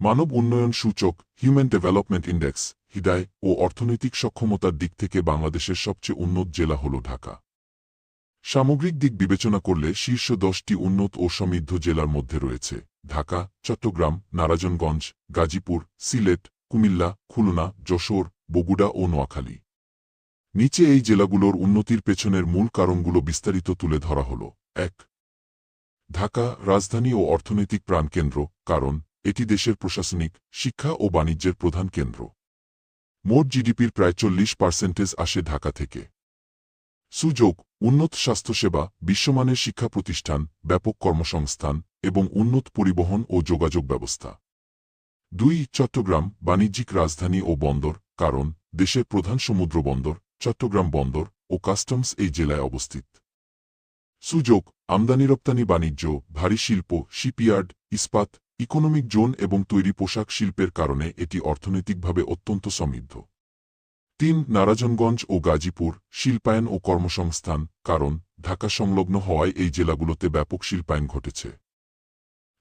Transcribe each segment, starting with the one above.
মানব উন্নয়ন সূচক human development index হিডায় ও অর্থনৈতিক সক্ষমতার দিক থেকে বাংলাদেশের সবচেয়ে উন্নত জেলা হল ঢাকা। সামগ্রিক দিক বিবেচনা করলে শীর্ষ 10টি উন্নত ও সমৃদ্ধ জেলার মধ্যে রয়েছে ঢাকা, চট্টগ্রাম, নারায়ণগঞ্জ, গাজীপুর, সিলেট, কুমিল্লা, খুলনা, যশোর, বগুড়া ও নোয়াখালী। নিচে এই জেলাগুলোর উন্নতির পেছনের মূল কারণগুলো বিস্তারিত তুলে ধরা হল। ১. ঢাকা রাজধানী ও অর্থনৈতিক প্রাণকেন্দ্র, কারণ এটি দেশের প্রশাসনিক, শিক্ষা ও বাণিজ্যের প্রধান কেন্দ্র। মোট জিডিপির প্রায় 40% আসে ঢাকা থেকে। সুযোগ, উন্নত স্বাস্থ্যসেবা, বিশ্বমানের শিক্ষা প্রতিষ্ঠান, ব্যাপক কর্মসংস্থান এবং উন্নত পরিবহন ও যোগাযোগ ব্যবস্থা। ২. চট্টগ্রাম বাণিজ্যিক রাজধানী ও বন্দর, কারণ দেশের প্রধান সমুদ্র বন্দর, চট্টগ্রাম বন্দর ও কাস্টমস এই জেলায় অবস্থিত। সুযোগ, আমদানি রপ্তানি বাণিজ্য, ভারী শিল্প, শিপইয়ার্ড, ইস্পাত, ইকোনমিক জোন এবং তৈরি পোশাক শিল্পের কারণে এটি অর্থনৈতিকভাবে অত্যন্ত সমৃদ্ধ। ৩. নারায়ণগঞ্জ ও গাজীপুর শিল্পায়ন ও কর্মসংস্থান, কারণ ঢাকা সংলগ্ন হওয়ায় এই জেলাগুলোতে ব্যাপক শিল্পায়ন ঘটেছে।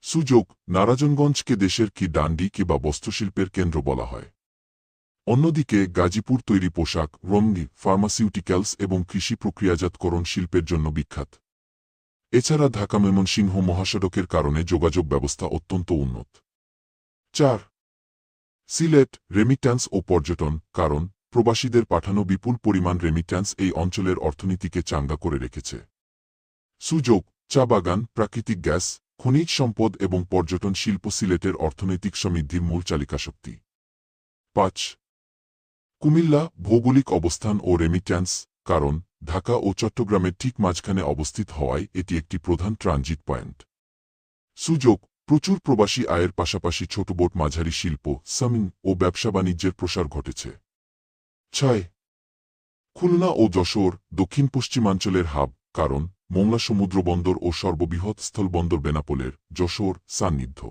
সুযোগ, নারায়ণগঞ্জকে দেশের ডান্ডি বা বস্ত্রশিল্পের কেন্দ্র বলা হয়। অন্যদিকে গাজীপুর তৈরি পোশাক, রঙি, ফার্মাসিউটিক্যালস এবং কৃষি প্রক্রিয়াজাতকরণ শিল্পের জন্য বিখ্যাত। এছাড়া ঢাকা ময়মনসিংহ মহাসড়কের কারণে যোগাযোগ ব্যবস্থা অত্যন্ত উন্নত। ৪. সিলেট রেমিট্যান্স ও পর্যটন, কারণ প্রবাসীদের পাঠানো বিপুল পরিমাণ রেমিট্যান্স এই অঞ্চলের অর্থনীতিকে চাঙ্গা করে রেখেছে। সুযোগ, চা বাগান, প্রাকৃতিক গ্যাস, খনিজ সম্পদ এবং পর্যটন শিল্প সিলেটের অর্থনৈতিক সমৃদ্ধির মূল চালিকাশক্তি। ৫. কুমিল্লা ভৌগোলিক অবস্থান ও রেমিট্যান্স, কারণ ঢাকা ও চট্টগ্রামের ঠিক মাঝখানে অবস্থিত হওয়ায় এটি একটি প্রধান ট্রানজিট পয়েন্ট। সুযোগ, প্রচুর প্রবাসী আয়ের পাশাপাশি ছোটবোট মাঝারি শিল্প, সামিং ও ব্যবসা বাণিজ্যের প্রসার ঘটেছে। ৬. খুলনা ও যশোর দক্ষিণ পশ্চিমাঞ্চলের হাব, কারণ মোংলা সমুদ্রবন্দর ও সর্ববৃহৎ স্থলবন্দর বেনাপোলের যশোর সান্নিধ্য।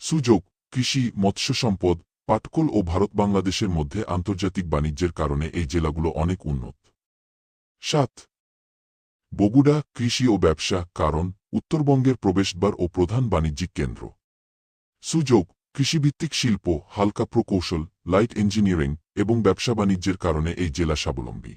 সুযোগ, কৃষি, মৎস্য সম্পদ, পাটকল ও ভারত বাংলাদেশের মধ্যে আন্তর্জাতিক বাণিজ্যের কারণে এই জেলাগুলো অনেক উন্নত। ৭. বগুড়া কৃষি ও ব্যবসা, কারণ উত্তরবঙ্গের প্রবেশদ্বার ও প্রধান বাণিজ্যিক কেন্দ্র। সুযোগ, কৃষিভিত্তিক শিল্প, হালকা প্রকৌশল, লাইট ইঞ্জিনিয়ারিং এবং ব্যবসা বাণিজ্যের কারণে এই জেলা স্বাবলম্বী।